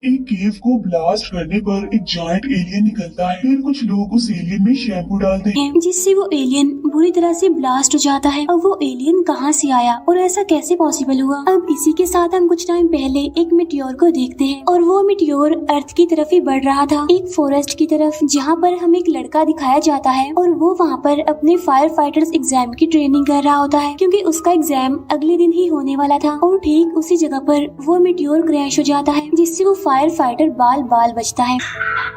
एक केव को ब्लास्ट करने पर एक जायंट एलियन निकलता है। फिर कुछ लोग उस एलियन में शैम्पू डालते हैं जिससे वो एलियन बुरी तरह से ब्लास्ट हो जाता है। अब वो एलियन कहाँ से आया और ऐसा कैसे पॉसिबल हुआ। अब इसी के साथ हम कुछ टाइम पहले एक मिटियोर को देखते हैं और वो मिटियोर अर्थ की तरफ ही बढ़ रहा था, एक फॉरेस्ट की तरफ, जहाँ पर हमें एक लड़का दिखाया जाता है और वो वहाँ पर अपने फायर फाइटर्स एग्जाम की ट्रेनिंग कर रहा होता है क्योंकि उसका एग्जाम अगले दिन ही होने वाला था। और ठीक उसी जगह पर वो मिटियोर क्रैश हो जाता है जिससे वो फायर फाइटर बाल बाल बचता है।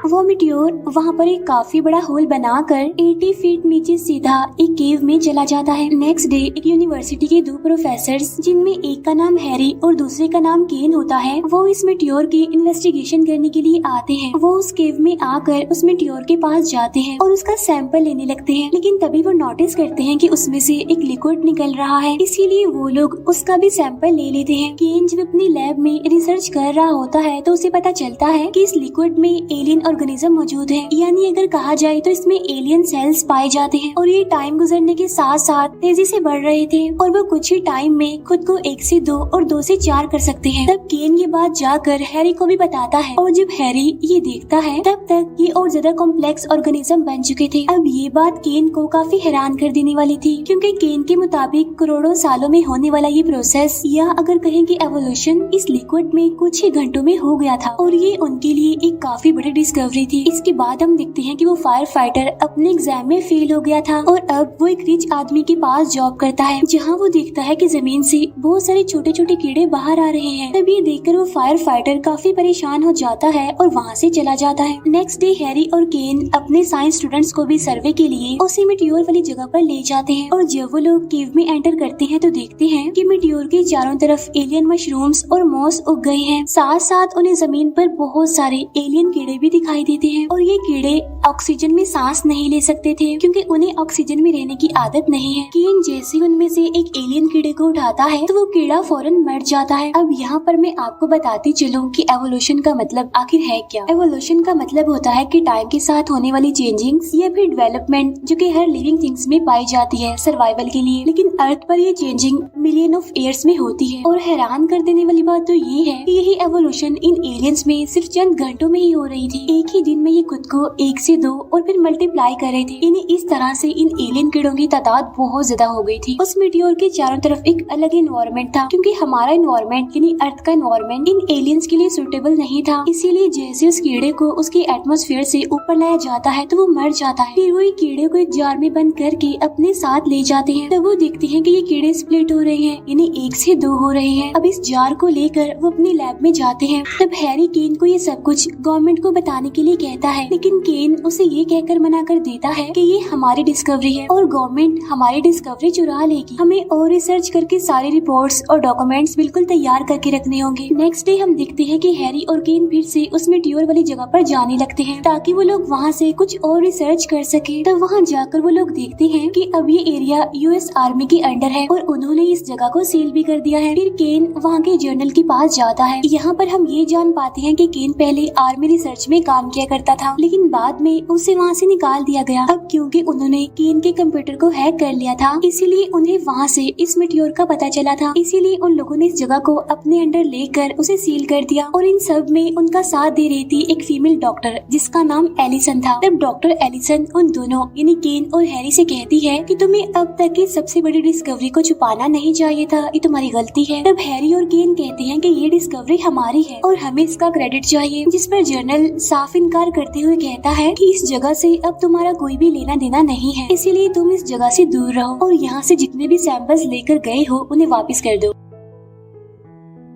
वो मिटियोर वहाँ पर एक काफी बड़ा होल बनाकर 80 फीट नीचे सीधा एक केव में चला जाता है। नेक्स्ट डे एक यूनिवर्सिटी के दो प्रोफेसर्स, जिनमें एक का नाम हैरी और दूसरे का नाम केन होता है, वो इस मिटियोर की इन्वेस्टिगेशन करने के लिए आते हैं। वो उस केव में आकर उस मिटियोर के पास जाते हैं और उसका सैंपल लेने लगते हैं, लेकिन तभी वो नोटिस करते हैं कि उसमें से एक लिक्विड निकल रहा है, इसीलिए वो लोग उसका भी सैंपल ले लेते हैं। केन जब अपनी लैब में रिसर्च कर रहा होता है तो उसे पता चलता है कि इस लिक्विड में एलियन ऑर्गेनिज्म मौजूद है, यानी अगर कहा जाए तो इसमें एलियन सेल्स पाए जाते हैं और ये टाइम गुजरने के साथ साथ तेजी से बढ़ रहे थे और वो कुछ ही टाइम में खुद को 1 से 2 और 2 से 4 कर सकते हैं। तब केन ये बात जाकर हैरी को भी बताता है और जब हैरी ये देखता है तब तक ये और ज्यादा कॉम्प्लेक्स ऑर्गेनिज्म बन चुके थे। अब ये बात केन को काफी हैरान कर देने वाली थी क्योंकि केन के मुताबिक करोड़ों सालों में होने वाला ये प्रोसेस, या अगर कहें कि एवोल्यूशन, इस लिक्विड में कुछ ही घंटों में हो गया था और ये उनके लिए एक काफी बड़ी डिस्कवरी थी। इसके बाद हम देखते हैं कि वो फायर फाइटर अपने एग्जाम में फेल हो गया था और अब वो एक रिच आदमी के पास जॉब करता है, जहाँ वो देखता है कि जमीन से बहुत सारे छोटे छोटे कीड़े बाहर आ रहे हैं। तब ये देखकर वो फायर फाइटर काफी परेशान हो जाता है और वहाँ से चला जाता है। नेक्स्ट डे हैरी और केन अपने साइंस स्टूडेंट्स को भी सर्वे के लिए उसी मिटियोर वाली जगह पर ले जाते हैं और जब वो लोग केव में एंटर करते हैं तो देखते हैं कि मिटियोर के चारों तरफ एलियन मशरूम्स और मॉस उग गए हैं। साथ साथ उन्हें जमीन पर बहुत सारे एलियन कीड़े भी दिखाई देते हैं और ये कीड़े ऑक्सीजन में सांस नहीं ले सकते थे क्योंकि उन्हें ऑक्सीजन में रहने की आदत नहीं है। केन जैसे उनमें से एक एलियन कीड़े को उठाता है तो वो कीड़ा फौरन मर जाता है। अब यहाँ पर मैं आपको बताती चलूं कि एवोल्यूशन का मतलब आखिर है क्या। एवोल्यूशन का मतलब होता है कि टाइम के साथ होने वाली चेंजिंग्स या फिर डेवलपमेंट जो कि हर लिविंग थिंग्स में पाई जाती है सर्वाइवल के लिए, लेकिन अर्थ पर ये चेंजिंग मिलियन ऑफ ईयर्स में होती है। और हैरान कर देने वाली बात तो ये है कि यही एवोल्यूशन इन एलियंस में सिर्फ चंद घंटों में ही हो रही थी। एक ही दिन में ये खुद को 1 से 2 और फिर मल्टीप्लाई कर रहे थे। इन्हें इस तरह से इन एलियन कीड़ों की तादाद बहुत ज्यादा हो गई थी। उस मिटियोर के चारों तरफ एक अलग इन्वायरमेंट था क्योंकि हमारा इन्वायरमेंट यानी अर्थ का इन्वायरमेंट इन एलियंस के लिए सुटेबल नहीं था, इसीलिए जैसे उस कीड़े को उसके एटमॉस्फेयर से ऊपर लाया जाता है तो वो मर जाता है। फिर वो कीड़े को एक जार में बंद करके अपने साथ ले जाते हैं। तब वो देखते हैं कि ये कीड़े स्प्लिट हो रहे हैं, यानी 1 से 2 हो रहे हैं। अब इस जार को लेकर वो अपनी लैब में जाते हैं। तब हैरी केन को ये सब कुछ गवर्नमेंट को बताने के लिए कहता है, लेकिन केन उसे ये कहकर मना कर देता है कि ये हमारी डिस्कवरी है और गवर्नमेंट हमारी डिस्कवरी चुरा लेगी। हमें और रिसर्च करके सारी रिपोर्ट्स और डॉक्यूमेंट्स बिल्कुल तैयार करके रखने होंगे। नेक्स्ट डे हम देखते हैं कि हैरी और केन फिर से उस मिटियोर वाली जगह पर जाने लगते हैं ताकि वो लोग वहाँ से कुछ और रिसर्च कर सके। तब वहाँ जाकर वो लोग देखते हैं कि अब ये एरिया यूएस आर्मी के अंडर है और उन्होंने इस जगह को सील भी कर दिया है। फिर केन वहाँ के जर्नल के पास जाता है। यहाँ पर हम ये जान पाते हैं कि केन पहले आर्मी रिसर्च में काम किया करता था, लेकिन बाद में उसे वहाँ से निकाल दिया गया। अब क्योंकि उन्होंने केन के कंप्यूटर को हैक कर लिया था, इसीलिए उन्हें वहाँ से इस मिटियोर का पता चला था। इसीलिए उन लोगों ने इस जगह को अपने अंडर लेकर उसे सील कर दिया और इन सब में उनका साथ दे रही थी एक फीमेल डॉक्टर जिसका नाम एलिसन था। तब डॉक्टर एलिसन उन दोनों यानी केन और हैरी से कहती है कि तुम्हें अब तक की सबसे बड़ी डिस्कवरी को छुपाना नहीं चाहिए था, ये तुम्हारी गलती है। तब हैरी और केन कहते हैं कि ये डिस्कवरी हमारी है और हमें इसका क्रेडिट चाहिए, जिस पर जर्नल साफ इनकार करते हुए कहता है कि इस जगह से अब तुम्हारा कोई भी लेना देना नहीं है, इसीलिए तुम इस जगह से दूर रहो और यहाँ से जितने भी सैंपल्स लेकर गए हो उन्हें वापस कर दो।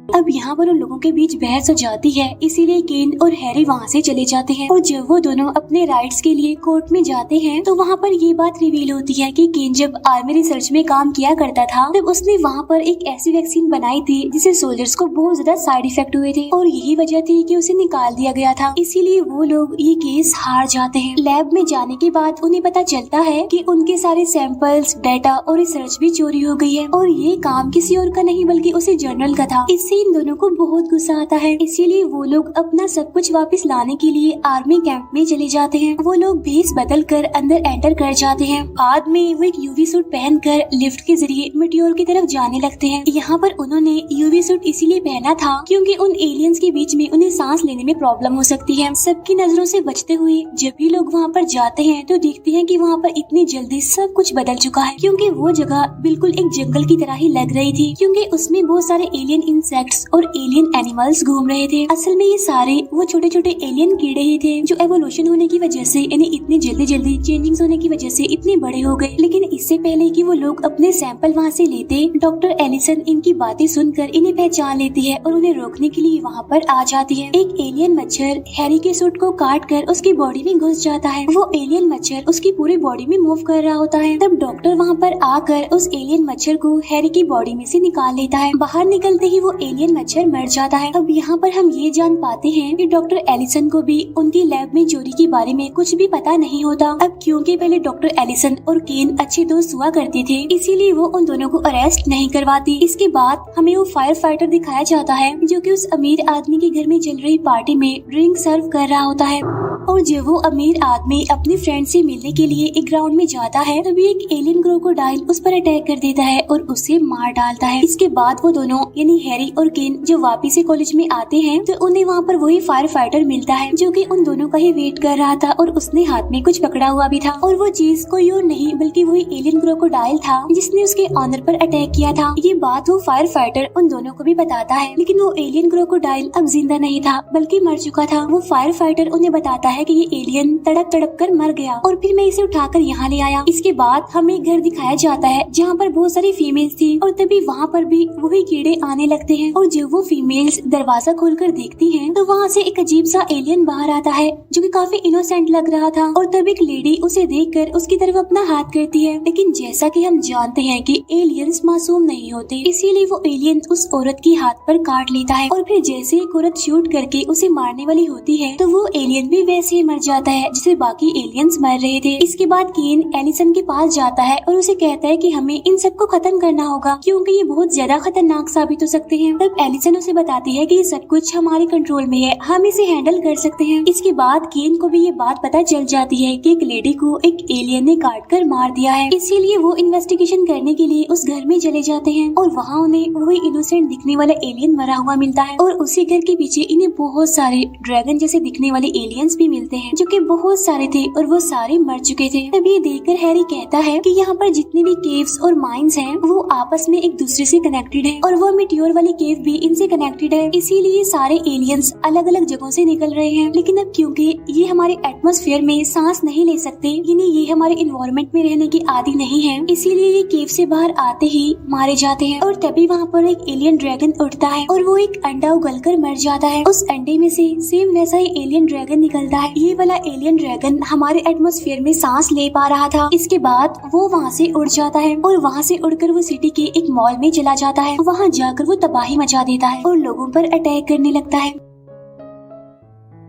अब यहाँ पर उन लोगों के बीच बहस हो जाती है, इसीलिए केन और हैरी वहाँ से चले जाते हैं और जब वो दोनों अपने राइट्स के लिए कोर्ट में जाते हैं तो वहाँ पर ये बात रिवील होती है कि केन जब आर्मी रिसर्च में काम किया करता था तब उसने वहाँ पर एक ऐसी वैक्सीन बनाई थी जिससे सोल्जर्स को बहुत ज्यादा साइड इफेक्ट हुए थे और यही वजह थी कि उसे निकाल दिया गया था। इसीलिए वो लोग ये केस हार जाते हैं। लैब में जाने के बाद उन्हें पता चलता है कि उनके सारे सैंपल्स, डाटा और रिसर्च भी चोरी हो गई है और ये काम किसी और का नहीं बल्कि उसी जर्नल का था। इससे इससे इन दोनों को बहुत गुस्सा आता है। इसीलिए वो लोग अपना सब कुछ वापस लाने के लिए आर्मी कैंप में चले जाते हैं। वो लोग भेस बदल कर अंदर एंटर कर जाते हैं। बाद में वो एक यूवी सूट पहनकर लिफ्ट के जरिए मीटियोर की तरफ जाने लगते हैं। यहाँ पर उन्होंने यूवी सूट इसीलिए पहना था क्योंकि उन एलियंस के बीच में उन्हें सांस लेने में प्रॉब्लम हो सकती है। सबकी नजरों से बचते हुए जब भी लोग वहाँ पर जाते हैं तो देखते हैं कि वहाँ पर इतनी जल्दी सब कुछ बदल चुका है, क्योंकि वो जगह बिल्कुल एक जंगल की तरह ही लग रही थी, क्योंकि उसमें बहुत सारे एलियन इंसेक्ट्स और एलियन एनिमल्स घूम रहे थे। असल में ये सारे वो छोटे छोटे एलियन कीड़े ही थे जो एवोल्यूशन होने की वजह से इन्हें इतनी जल्दी चेंजिंग्स होने की वजह से इतने बड़े हो गए। लेकिन इससे पहले कि वो लोग अपने सैंपल वहाँ से लेते, डॉक्टर एलिसन इनकी बातें सुनकर इन्हें पहचान लेती है और उन्हें रोकने के लिए वहाँ पर आ जाती है। एक एलियन मच्छर हैरी के सूट को काट कर उसकी बॉडी में घुस जाता है। वो एलियन मच्छर उसकी पूरी बॉडी में मूव कर रहा होता है। तब डॉक्टर वहाँ पर आकर उस एलियन मच्छर को हैरी की बॉडी में से निकाल लेता है। बाहर निकलते ही वो एलियन मच्छर मर जाता है। अब यहाँ पर हम ये जान पाते हैं कि डॉक्टर एलिसन को भी उनकी लैब में चोरी के बारे में कुछ भी पता नहीं होता। अब क्योंकि पहले डॉक्टर एलिसन और केन अच्छे दोस्त हुआ करते थे, इसीलिए वो उन दोनों को अरेस्ट नहीं करवाती। इसके बाद हमें वो फायर फाइटर दिखाया जाता है जो कि उस अमीर आदमी के घर में चल रही पार्टी में ड्रिंक सर्व कर रहा होता है। और जब वो अमीर आदमी अपने फ्रेंड से मिलने के लिए एक ग्राउंड में जाता है तभी एक एलियन क्रोकोडाइल उस पर अटैक कर देता है और उसे मार डालता है। इसके बाद वो दोनों यानी हैरी और केन जब वापिस से कॉलेज में आते हैं तो उन्हें वहाँ पर वही फायर फाइटर मिलता है जो कि उन दोनों का ही वेट कर रहा था और उसने हाथ में कुछ पकड़ा हुआ भी था। और वो चीज कोई और नहीं बल्कि वही एलियन क्रोकोडाइल था जिसने उसके ऑनर पर अटैक किया था। ये बात वो फायर फाइटर उन दोनों को भी बताता है, लेकिन वो एलियन क्रोकोडाइल अब जिंदा नहीं था बल्कि मर चुका था। वो फायर फाइटर उन्हें बताता है कि ये एलियन तड़प तड़प कर मर गया और फिर मैं इसे उठाकर यहाँ ले आया। इसके बाद हमें एक घर दिखाया जाता है जहाँ पर बहुत सारी फीमेल्स थी और तभी वहाँ पर भी वही कीड़े आने लगते हैं। और जब वो फीमेल्स दरवाजा खोलकर देखती हैं तो वहाँ से एक अजीब सा एलियन बाहर आता है जो कि काफी इनोसेंट लग रहा था। और तब एक लेडी उसे देखकर उसकी तरफ अपना हाथ करती है, लेकिन जैसा कि हम जानते हैं कि एलियंस मासूम नहीं होते, इसीलिए वो एलियन उस औरत की हाथ पर काट लेता है। और फिर जैसे एक औरत शूट करके उसे मारने वाली होती है तो वो एलियन भी वैसे ही मर जाता है जिसे बाकी एलियंस मर रहे थे। इसके बाद केन एलिसन के पास जाता है और उसे कहता है कि हमें इन सबको खत्म करना होगा क्योंकि ये बहुत ज्यादा खतरनाक साबित हो सकते हैं। तब एलिसन उसे बताती है कि ये सब कुछ हमारे कंट्रोल में है, हम इसे हैंडल कर सकते हैं। इसके बाद केन को भी ये बात पता चल जाती है कि एक लेडी को एक एलियन ने काट कर मार दिया है, इसीलिए वो इन्वेस्टिगेशन करने के लिए उस घर में चले जाते हैं और वहाँ उन्हें वही इनोसेंट दिखने वाला एलियन मरा हुआ मिलता है। और उसी घर के पीछे इन्हें बहुत सारे ड्रैगन जैसे दिखने वाले एलियंस भी मिलते हैं जो कि बहुत सारे थे और वो सारे मर चुके थे। तब ये देखकर हैरी कहता है कि यहाँ पर जितने भी केव्स और माइंस हैं वो आपस में एक दूसरे से कनेक्टेड है और वो मिटियोर वाली केव भी इनसे कनेक्टेड है, इसीलिए सारे एलियंस अलग अलग जगहों से निकल रहे हैं। लेकिन अब क्योंकि ये हमारे एटमॉस्फेयर में सांस नहीं ले सकते, यानी ये हमारे इन्वायरमेंट में रहने की आदि नहीं है, इसीलिए ये केव से बाहर आते ही मारे जाते हैं। और तभी वहाँ पर एक एलियन ड्रैगन उठता है और वो एक अंडा उगलकर मर जाता है। उस अंडे में से सेम वैसा ही एलियन ड्रैगन निकलता है। ये वाला एलियन ड्रैगन हमारे एटमॉस्फेयर में सांस ले पा रहा था। इसके बाद वो वहाँ से उड़ जाता है और वहाँ से उड़कर वो सिटी के एक मॉल में चला जाता है। वहाँ जाकर वो तबाही मचा देता है और लोगों पर अटैक करने लगता है।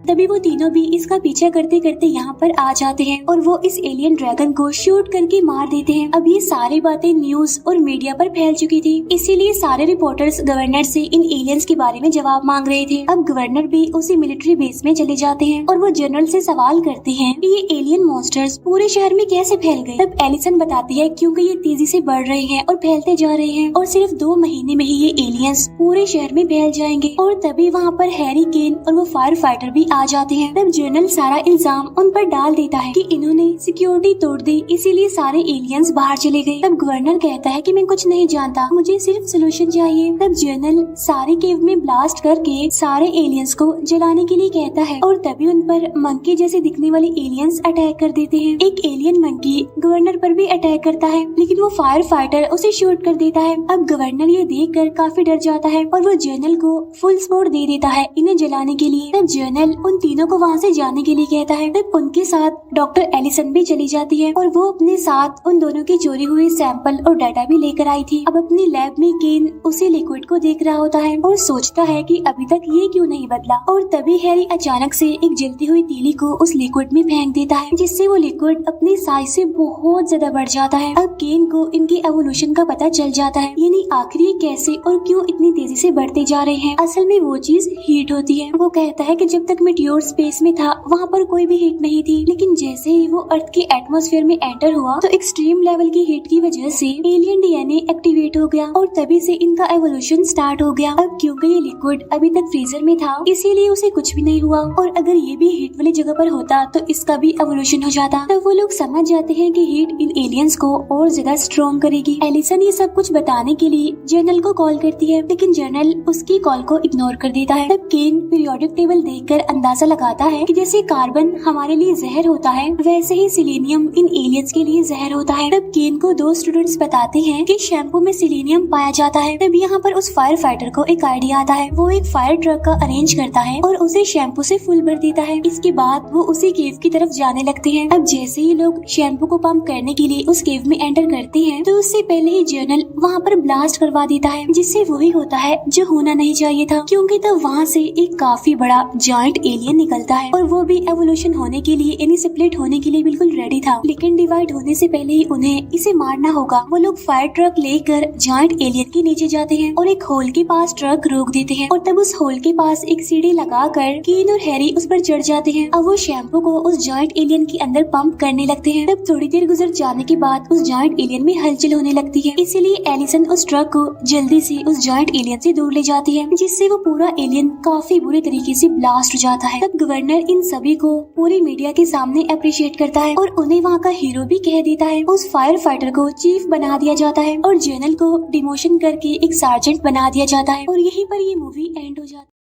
तभी वो तीनों भी इसका पीछा करते करते यहाँ पर आ जाते हैं और वो इस एलियन ड्रैगन को शूट करके मार देते हैं। अब ये सारी बातें न्यूज और मीडिया पर फैल चुकी थी, इसीलिए सारे रिपोर्टर्स गवर्नर से इन एलियंस के बारे में जवाब मांग रहे थे। अब गवर्नर भी उसी मिलिट्री बेस में चले जाते हैं और वो जनरल से सवाल करते हैं कि ये एलियन मॉन्स्टर्स पूरे शहर में कैसे फैल गए। तब एलिसन बताती है क्योंकि ये तेजी से बढ़ रहे हैं और फैलते जा रहे हैं और सिर्फ 2 महीने में ही ये एलियंस पूरे शहर में फैल जाएंगे। और तभी वहाँ पर हैरी, केन और वो फायर फाइटर भी आ जाते हैं। तब जनरल सारा इल्जाम उन पर डाल देता है कि इन्होंने सिक्योरिटी तोड़ दी, इसीलिए सारे एलियंस बाहर चले गए। तब गवर्नर कहता है कि मैं कुछ नहीं जानता, मुझे सिर्फ सोल्यूशन चाहिए। तब जनरल सारे केव में ब्लास्ट करके सारे एलियंस को जलाने के लिए कहता है और तभी उन पर मंकी जैसे दिखने वाले एलियंस अटैक कर देते हैं। एक एलियन मंकी गवर्नर पर भी अटैक करता है, लेकिन वो फायर फाइटर उसे शूट कर देता है। अब गवर्नर ये देखकर काफी डर जाता है और वो जनरल को फुल सपोर्ट दे देता है इन्हें जलाने के लिए। तब जनरल उन तीनों को वहाँ से जाने के लिए कहता है। तब उनके साथ डॉक्टर एलिसन भी चली जाती है और वो अपने साथ उन दोनों की चोरी हुई सैंपल और डाटा भी लेकर आई थी। अब अपनी लैब में केन उसी लिक्विड को देख रहा होता है और सोचता है कि अभी तक ये क्यों नहीं बदला। और तभी हैरी अचानक से एक जलती हुई तीली को उस लिक्विड में फेंक देता है, जिससे वो लिक्विड अपनी साइज से बहुत ज्यादा बढ़ जाता है। अब केन को इनकी एवोल्यूशन का पता चल जाता है, यानी आखिर ये कैसे और क्यों इतनी तेजी से बढ़ते जा रहे हैं। असल में वो चीज हीट होती है। वो कहता है कि जब तक मीटियोर स्पेस में था वहाँ पर कोई भी हीट नहीं थी, लेकिन जैसे ही वो अर्थ के एटमॉस्फेयर में एंटर हुआ तो एक्सट्रीम लेवल की हीट की वजह से एलियन डीएनए एक्टिवेट हो गया और तभी से इनका एवोल्यूशन स्टार्ट हो गया। अब क्योंकि ये लिक्विड अभी तक फ्रीजर में था इसीलिए उसे कुछ भी नहीं हुआ, और अगर ये भी हीट वाली जगह पर होता तो इसका भी एवोल्यूशन हो जाता। तो वो लोग समझ जाते हैं कि हीट इन एलियंस को और ज्यादा स्ट्रॉन्ग करेगी। एलिसन ये सब कुछ बताने के लिए जर्नल को कॉल करती है, लेकिन जर्नल उसकी कॉल को इग्नोर कर देता है। तब केन पीरियोडिक टेबल देखकर अंदाजा लगाता है कि जैसे कार्बन हमारे लिए जहर होता है वैसे ही सिलेनियम इन एलियंस के लिए जहर होता है। तब केन को दो स्टूडेंट्स बताते हैं कि शैम्पू में सिलेनियम पाया जाता है। तब यहाँ पर उस फायर फाइटर को एक आइडिया आता है। वो एक फायर ट्रक का अरेंज करता है और उसे शैम्पू से फुल भर देता है। इसके बाद वो उसी केव की तरफ जाने लगते हैं। अब जैसे ही लोग शैम्पू को पंप करने के लिए उस केव में एंटर करते हैं तो उससे पहले ही जर्नल वहाँ पर ब्लास्ट करवा देता है, जिससे वही होता है जो होना नहीं चाहिए था, क्योंकि तब वहाँ से एक काफी बड़ा जायंट एलियन निकलता है और वो भी एवोल्यूशन होने के लिए यानी स्प्लिट होने के लिए बिल्कुल रेडी था, लेकिन डिवाइड होने से पहले ही उन्हें इसे मारना होगा। वो लोग फायर ट्रक लेकर जायंट एलियन के नीचे जाते हैं और एक होल के पास ट्रक रोक देते हैं, और तब उस होल के पास एक सीढ़ी लगाकर केन और हैरी उस पर चढ़ जाते हैं। अब वो शैम्पू को उस जायंट एलियन के अंदर पंप करने लगते हैं। तब थोड़ी देर गुजर जाने के बाद उस जायंट एलियन में हलचल होने लगती है, इसीलिए एलिसन उस ट्रक को जल्दी से उस जायंट एलियन से दूर ले जाती है, जिससे वो पूरा एलियन काफी बुरे तरीके से ब्लास्ट हो जाता है। तब गवर्नर इन सभी को पूरी मीडिया के सामने अप्रिशिएट करता है और उन्हें वहाँ का हीरो भी कह देता है। उस फायर फाइटर को चीफ बना दिया जाता है और जर्नल को डिमोशन करके एक सार्जेंट बना दिया जाता है, और यहीं पर ये मूवी एंड हो जाती है।